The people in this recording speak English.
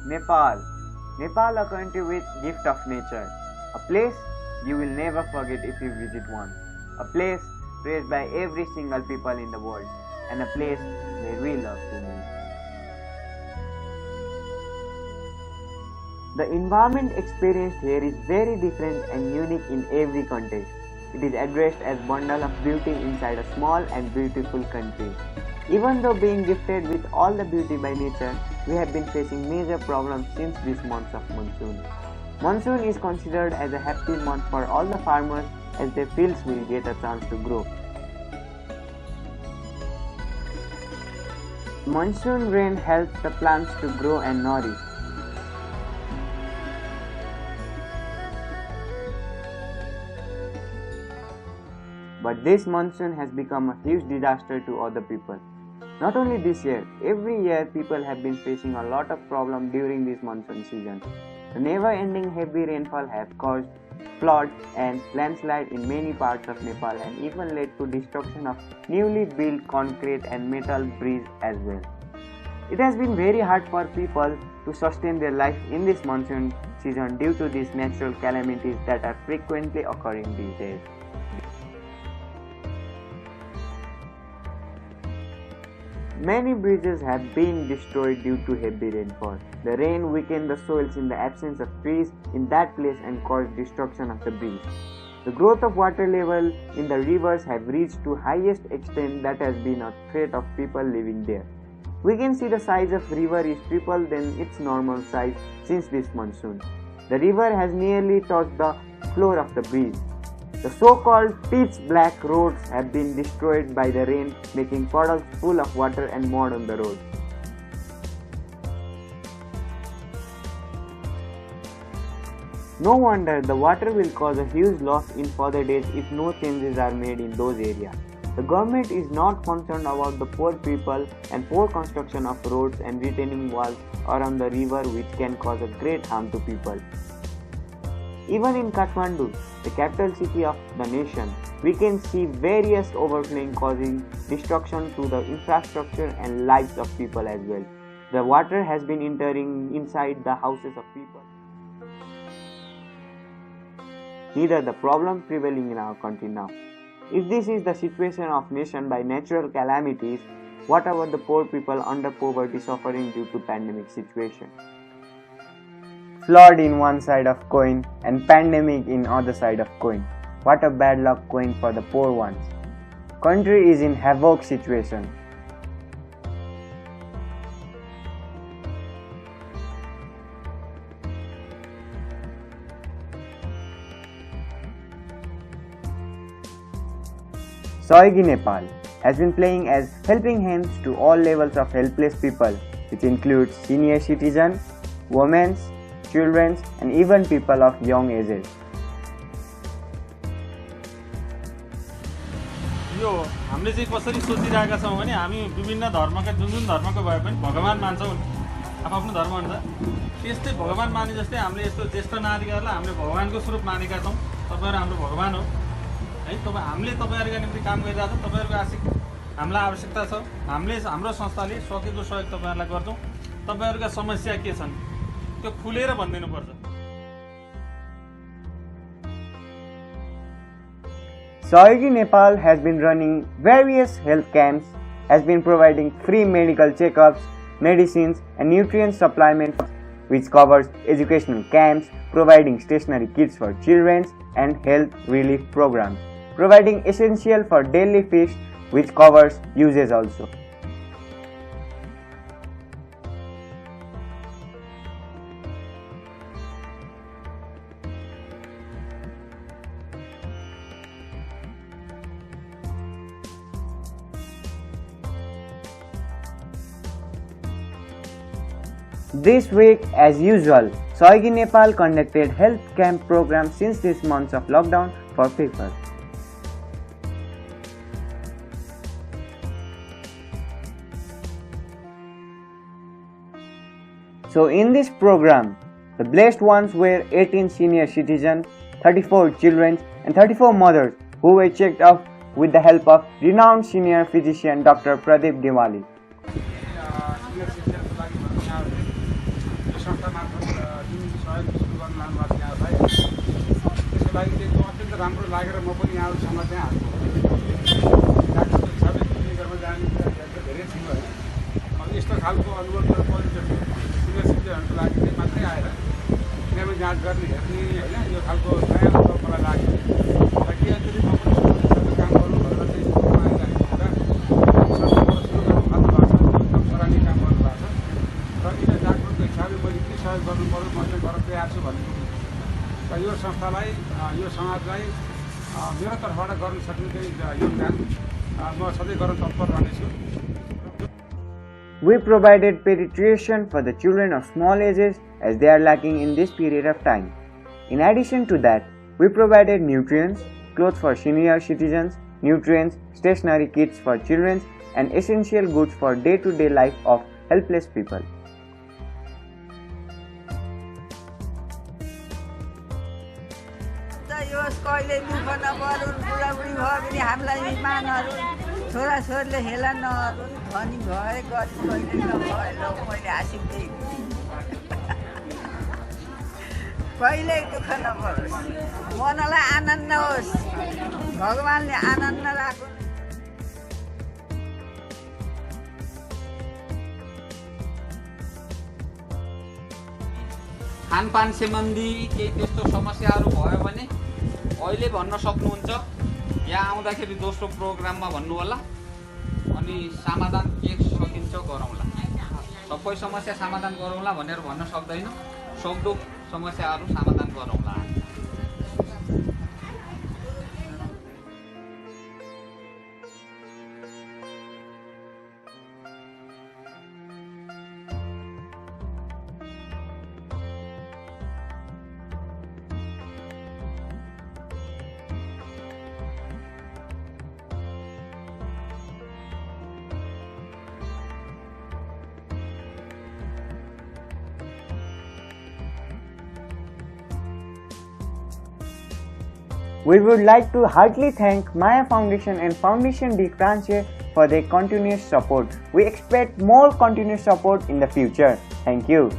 Nepal. Nepal, a country with gift of nature. A place you will never forget if you visit one. A place praised by every single people in the world. And a place where we love to live. The environment experienced here is very different and unique in every context. It is addressed as bundle of beauty inside a small and beautiful country. Even though being gifted with all the beauty by nature, we have been facing major problems since this month of monsoon. Monsoon is considered as a happy month for all the farmers as their fields will get a chance to grow. Monsoon rain helps the plants to grow and nourish. But this monsoon has become a huge disaster to other people. Not only this year, every year people have been facing a lot of problems during this monsoon season. The never-ending heavy rainfall have caused flood and landslide in many parts of Nepal and even led to destruction of newly built concrete and metal bridge as well. It has been very hard for people to sustain their life in this monsoon season due to these natural calamities that are frequently occurring these days. Many bridges have been destroyed due to heavy rainfall. The rain weakened the soils in the absence of trees in that place and caused destruction of the bridge. The growth of water level in the rivers have reached to highest extent that has been a threat of people living there. We can see the size of river is triple than its normal size since this monsoon. The river has nearly touched the floor of the bridge. The so-called pitch black roads have been destroyed by the rain, making puddles full of water and mud on the road. No wonder the water will cause a huge loss in further days if no changes are made in those areas. The government is not concerned about the poor people and poor construction of roads and retaining walls around the river which can cause a great harm to people. Even in Kathmandu, the capital city of the nation, we can see various overflowing causing destruction to the infrastructure and lives of people as well. The water has been entering inside the houses of people. Neither the problem prevailing in our country now. If this is the situation of nation by natural calamities, what about the poor people under poverty suffering due to pandemic situation? Flood in one side of coin and pandemic in other side of coin. What a bad luck going for the poor ones. Country is in havoc situation. Soigi Nepal has been playing as helping hands to all levels of helpless people, which includes senior citizens, women, children, and even people of young ages. यो हामीले चाहिँ कसरी सोचिरहेका छौं भने हामी विभिन्न धर्मका जुन धर्मको भए पनि भगवान मान्छौं आफ्नो धर्म हुन्छ त्यस्तै भगवान माने जस्तै हामीले यस्तो ज्येष्ठ नागरिकहरुलाई हामीले भगवानको स्वरूप मानेका छौं तपाईहरु हाम्रो भगवान हो है हामीले तपाईहरुका निम्ति काम गरिरहेका छौं तपाईहरुको हामीलाई आवश्यकता छ हामीले हाम्रो संस्थाले सकेको सहयोग तपाईहरुलाई गर्छौं तपाईहरुका समस्या के छन् त्यो खुलेर भन्दिनु पर्छ Soigi Nepal has been running various health camps, has been providing free medical checkups, medicines and nutrient supplement which covers educational camps, providing stationary kits for children and health relief programs, providing essential for daily feast which covers uses also. This week, as usual, Soigi Nepal conducted health camp program since this month of lockdown for people. So in this program, the blessed ones were 18 senior citizens, 34 children and 34 mothers who were checked up with the help of renowned senior physician Dr. Pradeep Diwali. संस्था मार्फत जुन सहयोग सुरु गर्न लानुभएको छ यहाँलाई त्यसको लागि चाहिँ अत्यन्त राम्रो लागेर म पनि यहाँहरूसँग चाहिँ आएको डाक्टरको हिसाबले क्लिनिकमा जाने विद्यार्थीहरू धेरै थियो होइन अब यस्तो खालको अनुभव र पोजिटिभ सिनियर सिटिजनहरूको लागि चाहिँ मात्रै आएर किनभने जाँच गर्ने हेर्ने होइन यो खालको नयाँ अनुभव मलाई लाग्यो र के अन्तखेरि म पनि काम गरौँ भनेर चाहिँ आइरहेको हुँदा संस्थाबाट सुरु गर्नु थाल्नु भएको छ एकदम सराहनीय काम गर्नुभएको छ र किन डाक्टरको हिसाबले मैले के सहयोग गर्नु पऱ्यो म चाहिँ गर्न तयार छु भन्ने र यो संस्थालाई यो समाजलाई मेरो तर्फबाट गर्न सक्ने चाहिँ योगदान म सधैँ गर्न तत्पर रहनेछु। We provided pediatrician for the children of small ages as they are lacking in this period of time. In addition to that, we provided nutrients, clothes for senior citizens, nutrients, stationery kits for children, and essential goods for day-to-day life of helpless people. कहिले दुःख नपरुन् बुढाबुढी भयो भने हामीलाई इमानहरू छोराछोरीले हेला नहरुन् धनी भए गरी कहिले नभए ल मैले हाँसिदिएँ कहिले दुःख नपरोस् मनलाई आनन्द होस् भगवानले आनन्द राखुन्। खानपान सम्बन्धी केही त्यस्तो समस्याहरू भयो भने अहिले भन्न सक्नुहुन्छ यहाँ आउँदाखेरि दोस्रो प्रोग्राममा भन्नु होला अनि समाधान के सकिन्छ गरौँला। सबै समस्या समाधान गरौँला भनेर भन्न सक्दैन, सक्दो समस्याहरू समाधान गरौँला। We would like to heartily thank Maya Foundation and Foundation D Kranche for their continuous support. We expect more continuous support in the future. Thank you.